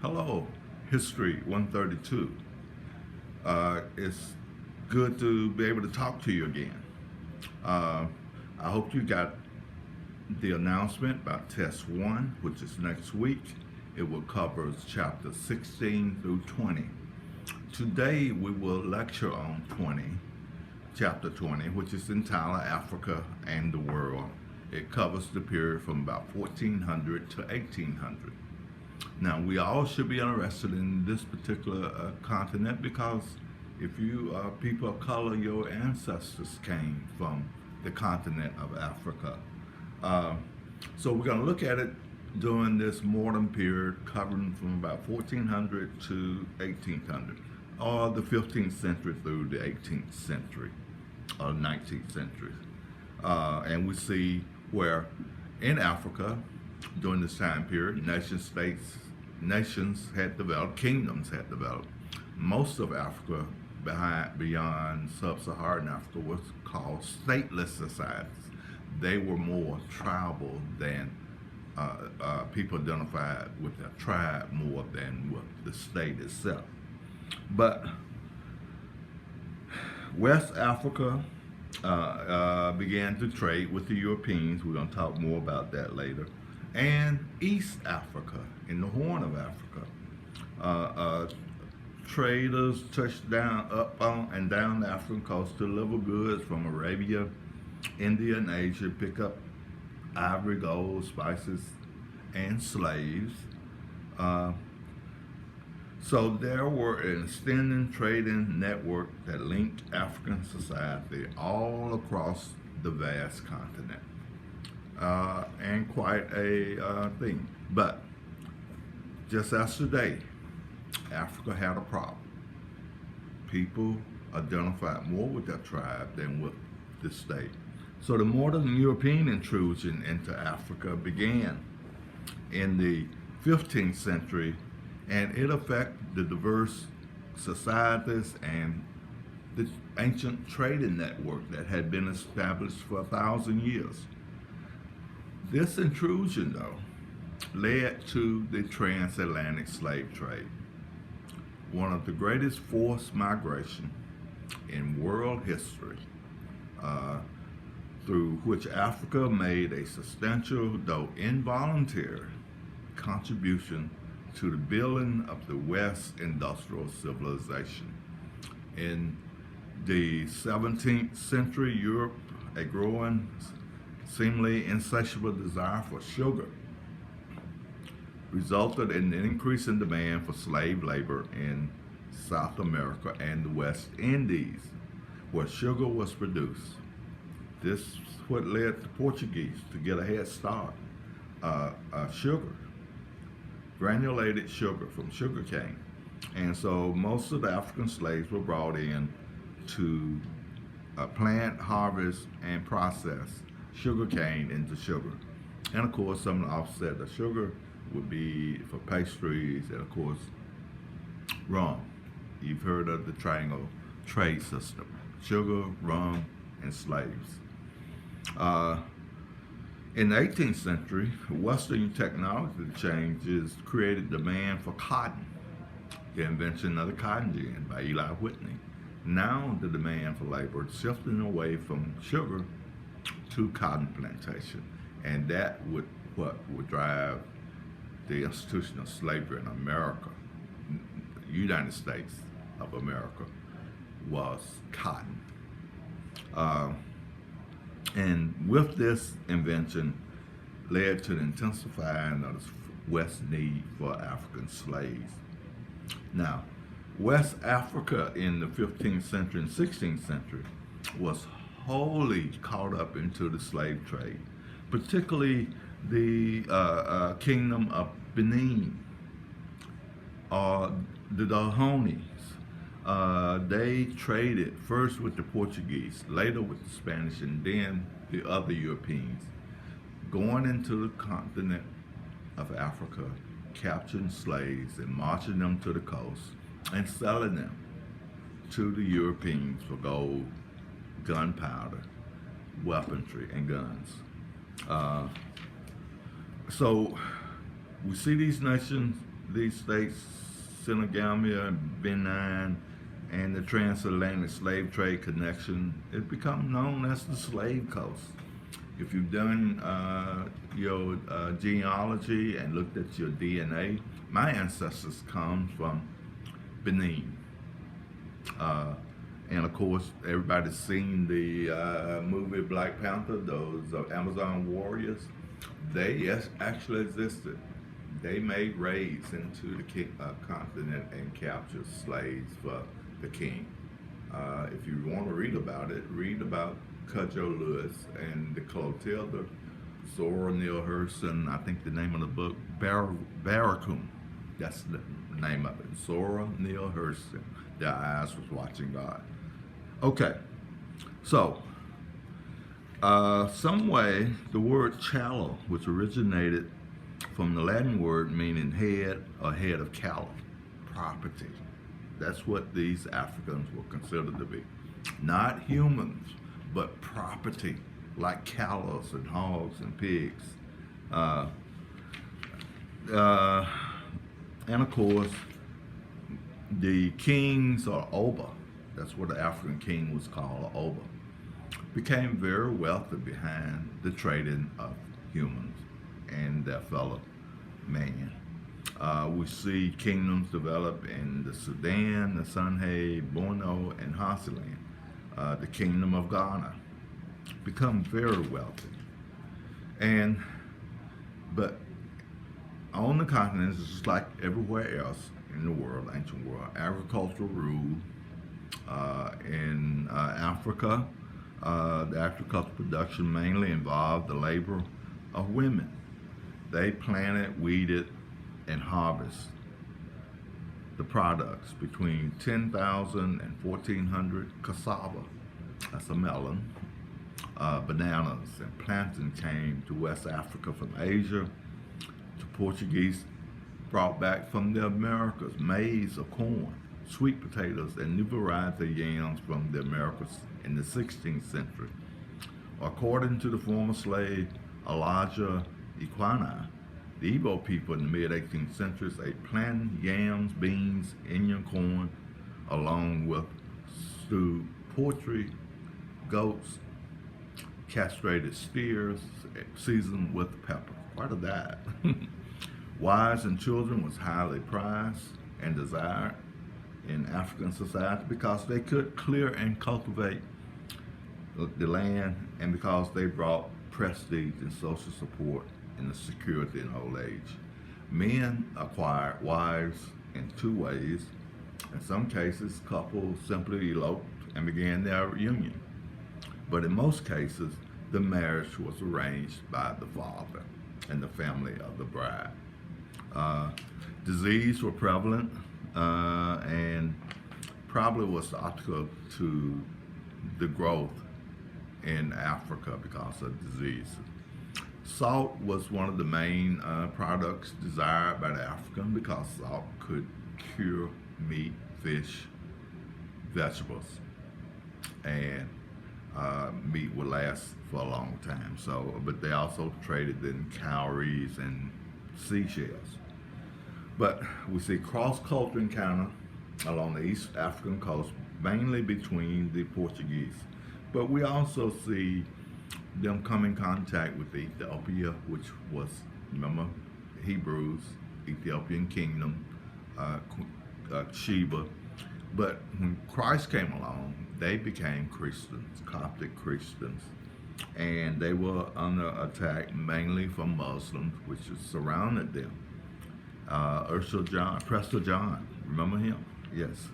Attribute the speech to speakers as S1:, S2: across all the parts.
S1: Hello, History 132. It's good to be able to talk to you again. Uh, I hope you got the announcement about Test 1, which is next week. It will cover chapter 16 through 20. Today we will lecture on 20, chapter 20, which is entitled Africa and the World. It covers the period from about 1400 to 1800. Now, we all should be interested in this particular continent because if you are people of color, your ancestors came from the continent of Africa. Uh, so we're going to look at it during this modern period covering from about 1400 to 1800, or the 15th century through the 18th century or 19th century. And we see where in Africa, during this time period, nations had developed, kingdoms had developed. Most of Africa beyond sub-Saharan Africa was called stateless societies. They were more tribal than people identified with their tribe more than with the state itself. But West Africa began to trade with the Europeans. We're going to talk more about that later. And East Africa, in the Horn of Africa, traders touched down up on and down the African coast to deliver goods from Arabia, India, and Asia, pick up ivory, gold, spices, and slaves. So there were an extending trading network that linked African society all across the vast continent. And quite a thing. But just as today, Africa had a problem. People identified more with their tribe than with the state. So the modern European intrusion into Africa began in the 15th century, and it affected the diverse societies and the ancient trading network that had been established for 1,000 years. This intrusion, though, led to the transatlantic slave trade, one of the greatest forced migration in world history, through which Africa made a substantial, though involuntary, contribution to the building of the West industrial civilization. In the 17th century, Europe, a growing, seemingly insatiable desire for sugar resulted in an increase in demand for slave labor in South America and the West Indies, where sugar was produced. This is what led the Portuguese to get a head start. Sugar, granulated sugar from sugarcane. And so most of the African slaves were brought in to plant, harvest, and process sugarcane into sugar. And of course, some of the offset of sugar would be for pastries and of course, rum. You've heard of the triangle trade system: sugar, rum, and slaves. In the 18th century, Western technology changes created demand for cotton, the invention of the cotton gin by Eli Whitney. Now the demand for labor is shifting away from sugar to cotton plantation, and that would what would drive the institution of slavery in America, United States of America, was cotton. And with this invention led to the intensifying of the West need for African slaves. Now, West Africa in the 15th century and 16th century was wholly caught up into the slave trade, particularly the kingdom of Benin, or the Dahonis. They traded first with the Portuguese, later with the Spanish, and then the other Europeans, going into the continent of Africa, capturing slaves and marching them to the coast and selling them to the Europeans for gold, gunpowder, weaponry, and guns. So we see these nations these states, Senegambia and Benin, and the transatlantic slave trade connection, it become known as the Slave Coast. If you've done your genealogy and looked at your DNA, my ancestors come from Benin. And of course, everybody's seen the movie Black Panther, those Amazon warriors. They actually existed. They made raids into the continent and captured slaves for the king. If you want to read about it, read about Cudjo Lewis and the Clotilda, Zora Neale Hurston. I think the name of the book, Barracoon. That's the name of it. Zora Neale Hurston. Their eyes was watching God. Okay, so some way the word challo, which originated from the Latin word meaning head or head of cattle, property. That's what these Africans were considered to be. Not humans, but property, like cows and hogs and pigs. And of course, the kings or Oba, that's what the African king was called, Oba, became very wealthy behind the trading of humans and their fellow man. We see kingdoms develop in the Sudan, the Songhai, Borno, and Hausaland. The kingdom of Ghana become very wealthy. But on the continent, it's just like everywhere else in the world, ancient world, agricultural rule. In Africa, the agricultural production mainly involved the labor of women. They planted, weeded, and harvested the products between 10,000 and 1,400 cassava, that's a melon, bananas, and plantain came to West Africa from Asia. The Portuguese brought back from the Americas maize or corn, sweet potatoes, and new varieties of yams from the Americas in the 16th century. According to the former slave Elijah Equani, the Igbo people in the mid-18th century ate plantain, yams, beans, Indian corn, along with stewed poultry, goats, castrated steers, seasoned with pepper. Quite a diet. Wives and children was highly prized and desired in African society because they could clear and cultivate the land, and because they brought prestige and social support and the security in old age. Men acquired wives in two ways. In some cases, couples simply eloped and began their union. But in most cases, the marriage was arranged by the father and the family of the bride. Disease were prevalent and probably was the obstacle to the growth in Africa because of disease. Salt was one of the main products desired by the African because salt could cure meat, fish, vegetables, and meat would last for a long time. So, but they also traded in cowries and seashells. But we see cross-cultural encounter along the East African coast, mainly between the Portuguese. But we also see them come in contact with Ethiopia, which was, remember, Hebrews, Ethiopian kingdom, Sheba. But when Christ came along, they became Christians, Coptic Christians, and they were under attack mainly from Muslims, which surrounded them. Prester John, remember him? Yes.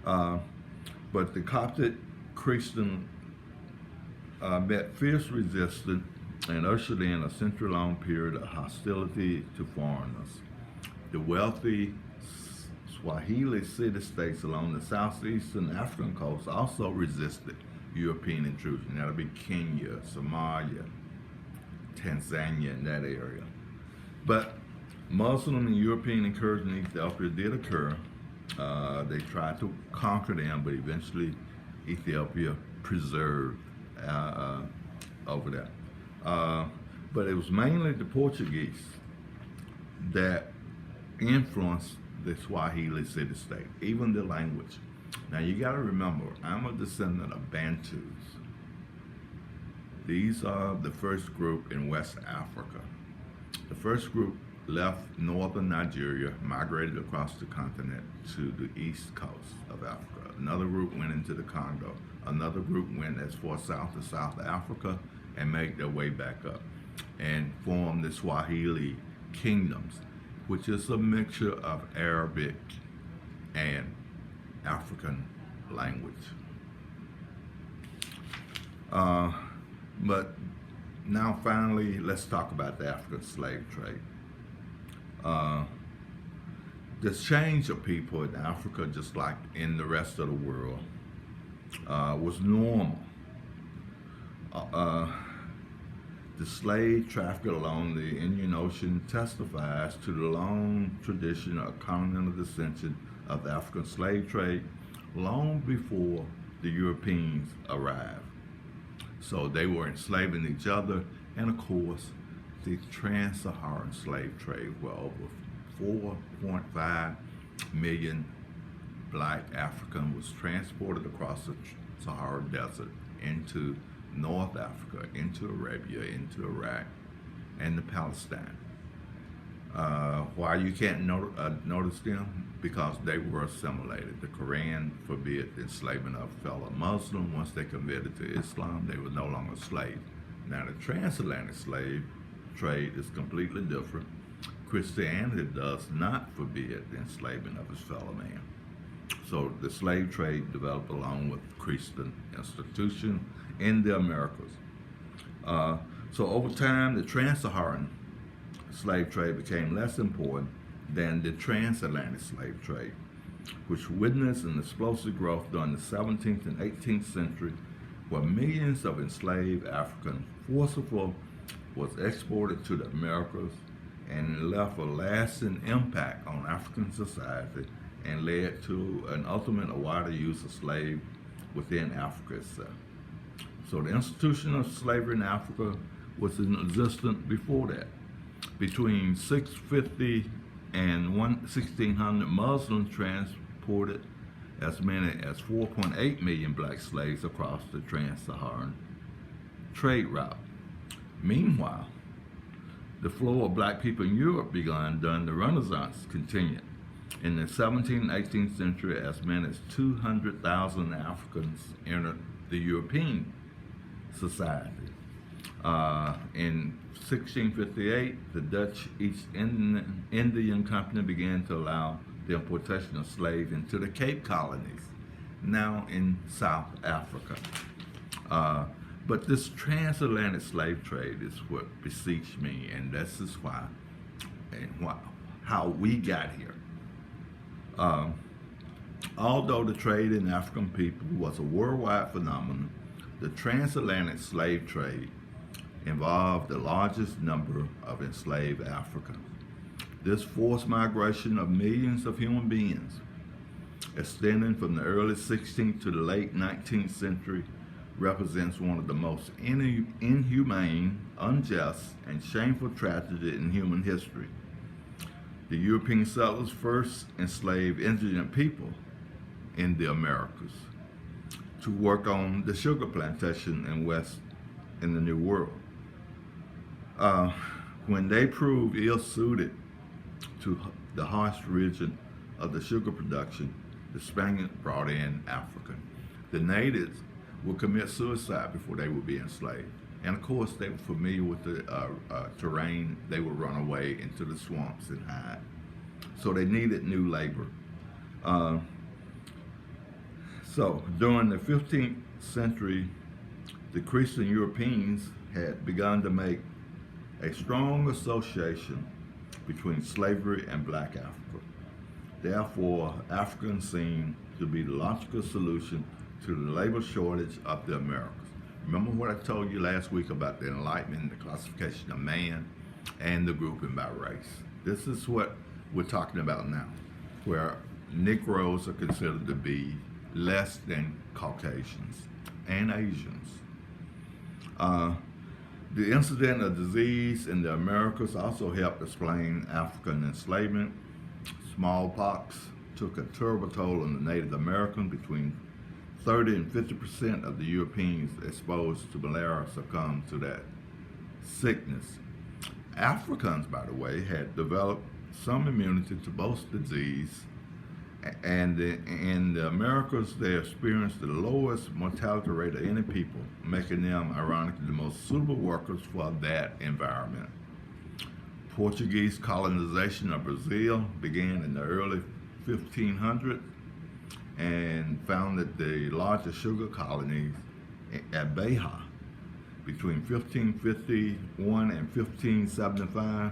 S1: But the Coptic Christian met fierce resistance and ushered in a century-long period of hostility to foreigners. The wealthy Swahili city-states along the southeastern African coast also resisted European intrusion. That'll be Kenya, Somalia, Tanzania, in that area. But Muslim and European incursion in Ethiopia did occur. They tried to conquer them, but eventually Ethiopia preserved over there. But it was mainly the Portuguese that influenced the Swahili city-state, even the language. Now you got to remember, I'm a descendant of Bantus. These are the first group in West Africa. The first group left northern Nigeria, migrated across the continent to the east coast of Africa. Another group went into the Congo. Another group went as far south as South Africa and made their way back up and formed the Swahili kingdoms, which is a mixture of Arabic and African language. But now finally, let's talk about the African slave trade. This change of people in Africa, just like in the rest of the world, was normal. The slave traffic along the Indian Ocean testifies to the long tradition of continental descension of the African slave trade long before the Europeans arrived. So they were enslaving each other, and of course, the trans-Saharan slave trade, where over 4.5 million black Africans was transported across the Sahara Desert into North Africa, into Arabia, into Iraq, and to Palestine. Why you can't notice them? Because they were assimilated. The Quran forbid the enslavement of fellow Muslim. Once they converted to Islam, they were no longer slaves. Now the transatlantic slave trade is completely different. Christianity does not forbid the enslavement of his fellow man. So the slave trade developed along with Christian institution in the Americas. So over time, the trans-Saharan slave trade became less important than the transatlantic slave trade, which witnessed an explosive growth during the 17th and 18th century, where millions of enslaved Africans forcibly was exported to the Americas and left a lasting impact on African society and led to an ultimate wider use of slaves within Africa itself. So the institution of slavery in Africa was in existence before that. Between 650 and 1600, Muslims transported as many as 4.8 million black slaves across the trans-Saharan trade route. Meanwhile, the flow of black people in Europe began during the Renaissance continued. In the 17th and 18th century, as many as 200,000 Africans entered the European society. In 1658, the Dutch East Indian Company began to allow the importation of slaves into the Cape Colonies, now in South Africa. But this transatlantic slave trade is what beseeched me, and this is why, how we got here. Although the trade in African people was a worldwide phenomenon, the transatlantic slave trade involved the largest number of enslaved Africans. This forced migration of millions of human beings, extending from the early 16th to the late 19th century, represents one of the most inhumane, unjust, and shameful tragedies in human history. The European settlers first enslaved indigenous people in the Americas to work on the sugar plantation in the New World. When they proved ill-suited to the harsh region of the sugar production, the Spaniards brought in Africans. The natives would commit suicide before they would be enslaved. And of course, they were familiar with the terrain. They would run away into the swamps and hide. So they needed new labor. So during the 15th century, the Christian Europeans had begun to make a strong association between slavery and black Africa. Therefore, Africans seemed to be the logical solution to the labor shortage of the Americas. Remember what I told you last week about the Enlightenment, the classification of man, and the grouping by race. This is what we're talking about now, where Negroes are considered to be less than Caucasians and Asians. The incident of disease in the Americas also helped explain African enslavement. Smallpox took a terrible toll on the Native Americans. Between 30 and 50% of the Europeans exposed to malaria succumbed to that sickness. Africans, by the way, had developed some immunity to both disease, and in the Americas, they experienced the lowest mortality rate of any people, making them, ironically, the most suitable workers for that environment. Portuguese colonization of Brazil began in the early 1500s and founded the largest sugar colonies at Bahia. Between 1551 and 1575,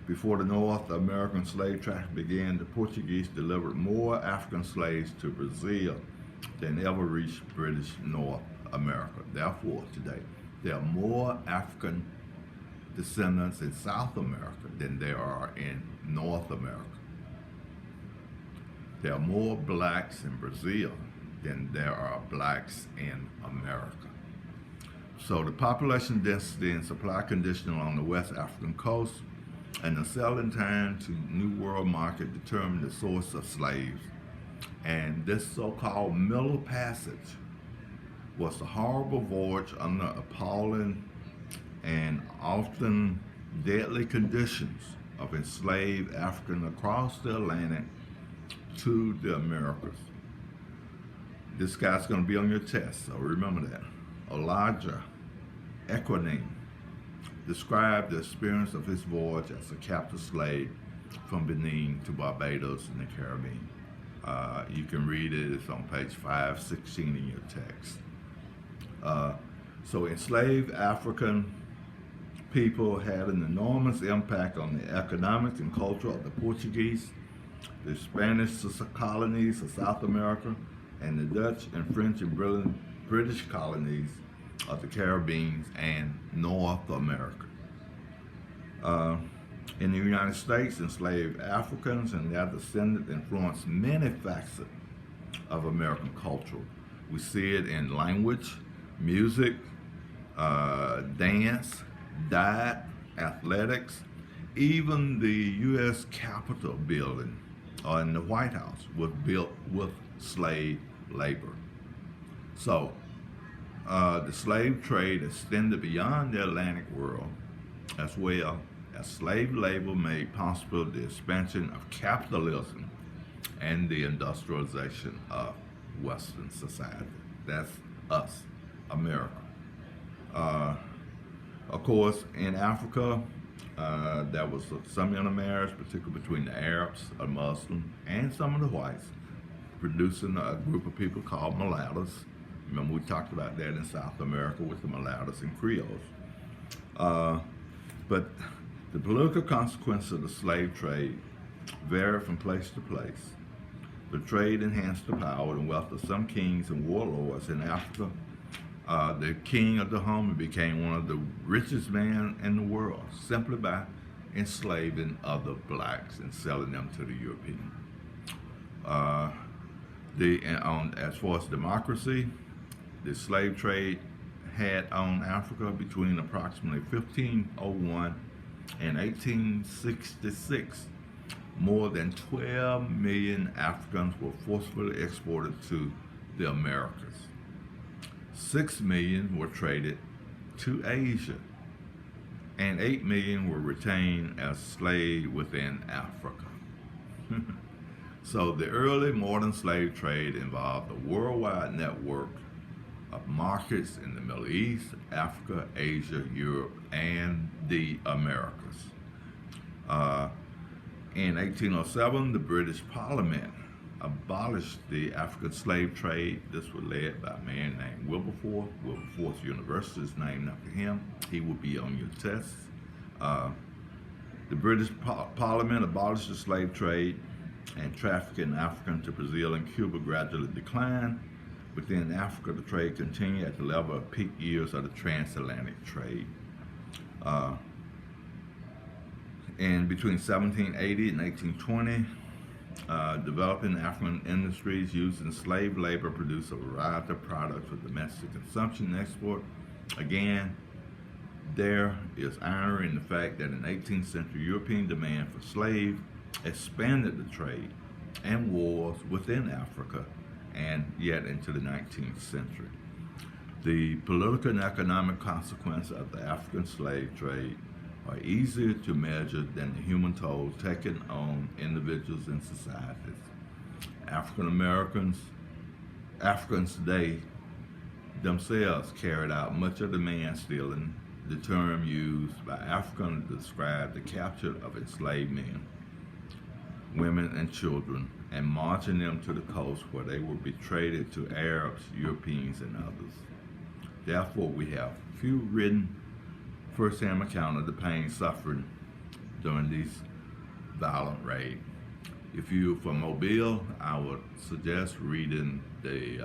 S1: before the North American slave traffic began, the Portuguese delivered more African slaves to Brazil than ever reached British North America. Therefore, today, there are more African descendants in South America than there are in North America. There are more blacks in Brazil than there are blacks in America. So the population density and supply condition along the West African coast and the selling time to New World market determined the source of slaves. And this so-called Middle Passage was the horrible voyage under appalling and often deadly conditions of enslaved Africans across the Atlantic to the Americas. This guy's going to be on your test, so remember that. Elijah Equineme described the experience of his voyage as a captive slave from Benin to Barbados in the Caribbean. You can read it, it's on page 516 in your text. So enslaved African people had an enormous impact on the economics and culture of the Portuguese, the Spanish colonies of South America, and the Dutch and French and British colonies of the Caribbean and North America. In the United States, enslaved Africans and their descendants influenced many facets of American culture. We see it in language, music, dance, diet, athletics, even the U.S. Capitol building in the White House was built with slave labor. So the slave trade extended beyond the Atlantic world, as well as slave labor made possible the expansion of capitalism and the industrialization of Western society. That's us, America. Of course, in Africa, there was some intermarriage, particularly between the Arabs, a Muslim, and some of the whites, producing a group of people called mulattoes. Remember, we talked about that in South America with the mulattoes and Creoles. But the political consequences of the slave trade varied from place to place. The trade enhanced the power and wealth of some kings and warlords in Africa. The king of Dahomey became one of the richest men in the world simply by enslaving other blacks and selling them to the Europeans. As far as democracy, the slave trade had on Africa between approximately 1501 and 1866. More than 12 million Africans were forcibly exported to the Americas. 6 million were traded to Asia, and 8 million were retained as slaves within Africa. So the early modern slave trade involved a worldwide network of markets in the Middle East, Africa, Asia, Europe, and the Americas. In 1807, the British Parliament abolished the African slave trade. This was led by a man named Wilberforce. Wilberforce University is named after him. He will be on your test. The British Parliament abolished the slave trade, and trafficking Africans to Brazil and Cuba gradually declined. Within Africa, the trade continued at the level of peak years of the transatlantic trade. And between 1780 and 1820, developing African industries using slave labor produced a variety of products for domestic consumption and export. Again, there is irony in the fact that in 18th century European demand for slaves expanded the trade and wars within Africa and yet into the 19th century. The political and economic consequences of the African slave trade are easier to measure than the human toll taken on individuals and societies. Africans today themselves carried out much of the man stealing, the term used by Africans to describe the capture of enslaved men, women, and children, and marching them to the coast where they would be traded to Arabs, Europeans, and others. Therefore, we have few written first-hand accounts of the pain suffered during these violent raids. If you're from Mobile, I would suggest reading the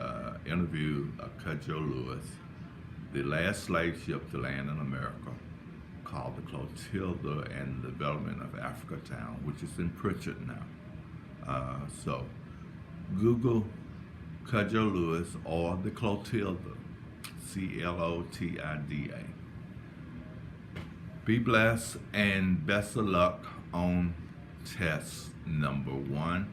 S1: interview of Cudjoe Lewis, the last slave ship to land in America, called the Clotilda and the Development of Africa Town, which is in Pritchard now. So Google Cudjoe Lewis or the Clotilda, Clotida. Be blessed and best of luck on test number 1.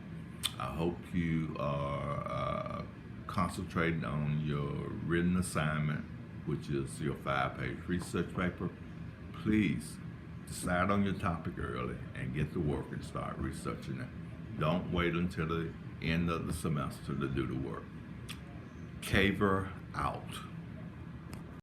S1: I hope you are concentrating on your written assignment, which is your 5-page research paper. Please decide on your topic early and get to work and start researching it. Don't wait until the end of the semester to do the work. Caver out.